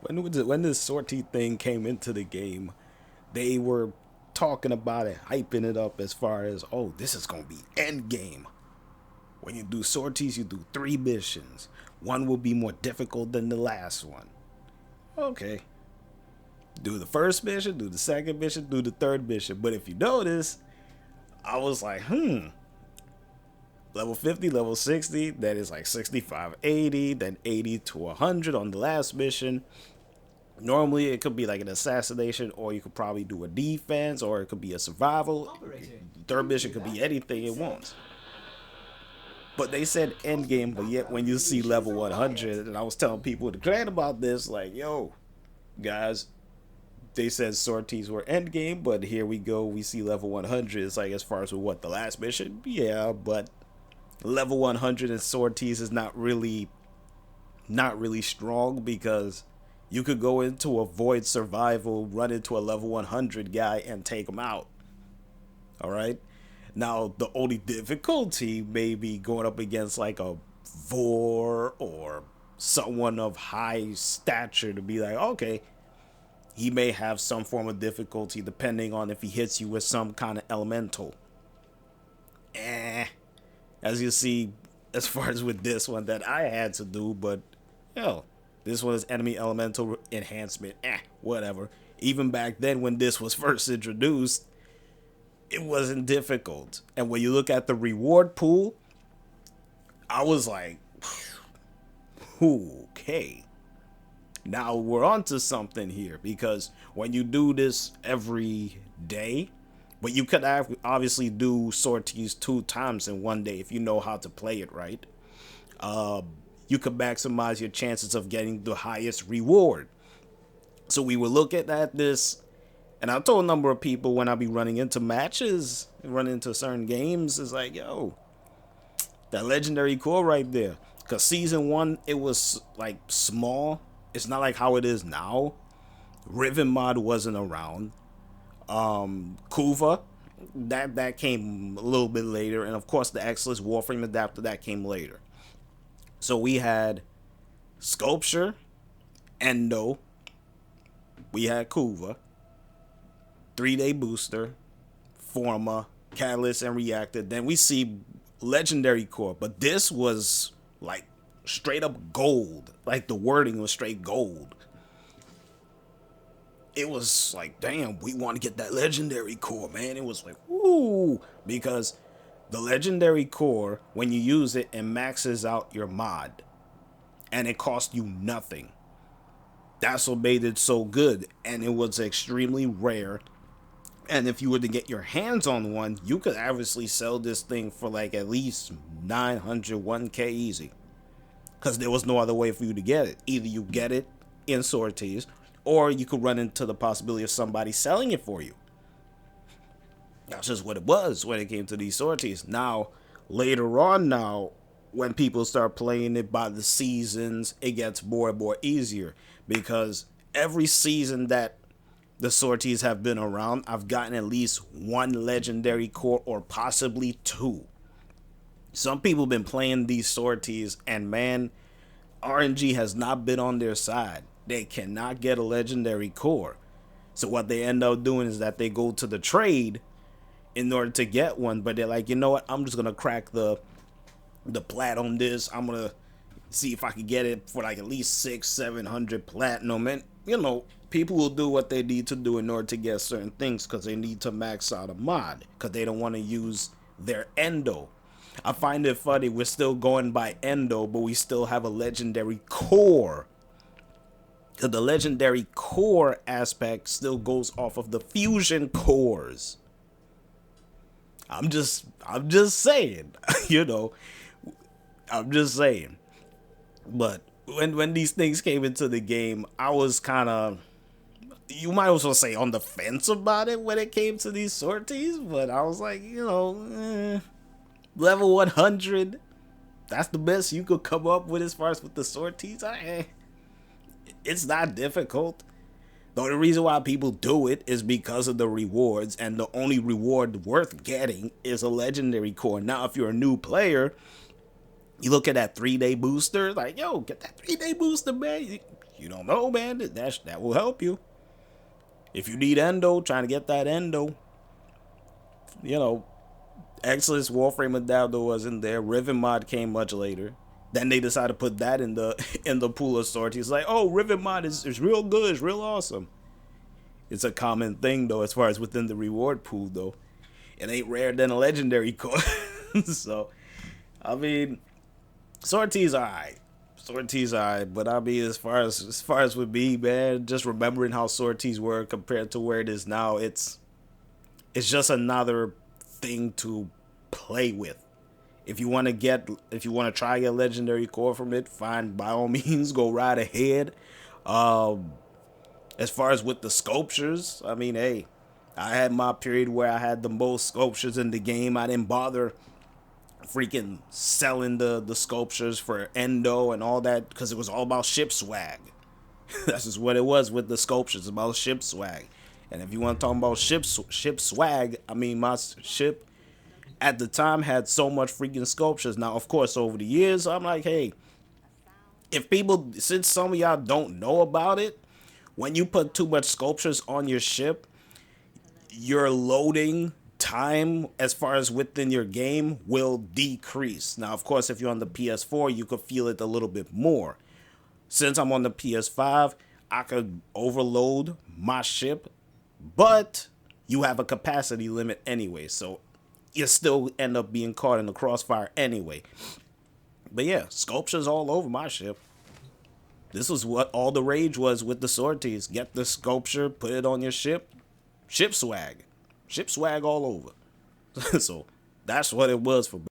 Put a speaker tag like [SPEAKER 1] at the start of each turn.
[SPEAKER 1] when this sortie thing came into the game, they were talking about it, hyping it up as far as, oh, this is gonna be end game. When you do sorties, you do 3 missions. One will be more difficult than the last one. Okay. Do the first mission, do the second mission, do the third mission. But if you notice, I was like, level 50, level 60, that is like 65, 80, then 80 to 100 on the last mission. Normally, it could be like an assassination, or you could probably do a defense, or it could be a survival. Third mission could be anything it wants. But they said end game, but yet when you see level 100, and I was telling people to clan about this, like, yo, guys, they said sorties were end game, but here we go, we see level 100. It's like, as far as what, the last mission? Yeah, but level 100 in sorties is not really strong, because you could go into avoid survival, run into a level 100 guy, and take him out. All right. Now, the only difficulty may be going up against like a Vor or someone of high stature to be like, okay, he may have some form of difficulty depending on if he hits you with some kind of elemental. As you see, as far as with this one that I had to do, but hell, this one is enemy elemental enhancement. Whatever. Even back then when this was first introduced, it wasn't difficult. And when you look at the reward pool, I was like, okay. Now we're onto something here, because when you do this every day, but you could obviously do sorties 2 times in one day if you know how to play it right. You could maximize your chances of getting the highest reward. So we were looking at this, and I told a number of people when I be running into matches, running into certain games, it's like, yo, that legendary core right there. Because season 1, it was like small. It's not like how it is now. Riven mod wasn't around. Kuva, that came a little bit later, and of course the Xless Warframe adapter that came later. So we had Sculpture, Endo, we had Kuva, 3-day booster, Forma, Catalyst, and Reactor. Then we see Legendary Core, but this was like straight up gold. Like the wording was straight gold. It was like, damn, we want to get that Legendary Core, man. It was like, woo, because the Legendary Core, when you use it, it maxes out your mod, and it costs you nothing. That's what made it so good, and it was extremely rare. And if you were to get your hands on one, you could obviously sell this thing for like at least 900, 1K easy. Because there was no other way for you to get it. Either you get it in sorties, or you could run into the possibility of somebody selling it for you. That's just what it was when it came to these sorties. Now, later on now, when people start playing it by the seasons, it gets more and more easier. Because every season that the sorties have been around, I've gotten at least 1 legendary core, or possibly 2. Some people have been playing these sorties, and man, RNG has not been on their side. They cannot get a legendary core. So what they end up doing is that they go to the trade in order to get one, but they're like, you know what, I'm just gonna crack the plat on this. I'm gonna see if I can get it for like at least 600-700 platinum. And you know, people will do what they need to do in order to get certain things, because they need to max out a mod, because they don't want to use their endo. I find it funny, we're still going by endo, but we still have a legendary core. Because the legendary core aspect still goes off of the fusion cores. I'm just saying, you know, I'm just saying. But when these things came into the game, I was kind of, you might also say, on the fence about it when it came to these sorties. But I was like, you know, level 100, that's the best you could come up with as far as with the sorties. It's not difficult. The only reason why people do it is because of the rewards, and the only reward worth getting is a legendary core. Now, if you're a new player, you look at that 3-day booster, like, yo, get that 3-day booster, man. You don't know, man. That will help you. If you need endo, trying to get that endo, you know, Exodus Warframe and Daldo was in there. Riven mod came much later. Then they decided to put that in the in the pool of sorties. Like, oh, Riven mod is real good, it's real awesome. It's a common thing though, as far as within the reward pool though. It ain't rare than a legendary core. So, I mean, sorties alright. Sorties alright, but I mean, as far as with me, man, just remembering how sorties were compared to where it is now, it's just another thing to play with. If you want to try a legendary core from it, fine, by all means, go right ahead. Um, as far as with the sculptures, I mean, hey, I had my period where I had the most sculptures in the game. I didn't bother freaking selling the sculptures for endo and all that because it was all about ship swag. That's just what it was with the sculptures, about ship swag. And if you want to talk about ship swag, I mean, my ship at the time had so much freaking sculptures. Now, of course, over the years, I'm like, hey, if people, since some of y'all don't know about it, when you put too much sculptures on your ship, your loading time as far as within your game will decrease. Now, of course, if you're on the PS4, you could feel it a little bit more. Since I'm on the PS5, I could overload my ship, but you have a capacity limit anyway, so you still end up being caught in the crossfire anyway. But yeah, sculptures all over my ship. This was what all the rage was with the sorties. Get the sculpture, put it on your ship. Ship swag. Ship swag all over. So that's what it was for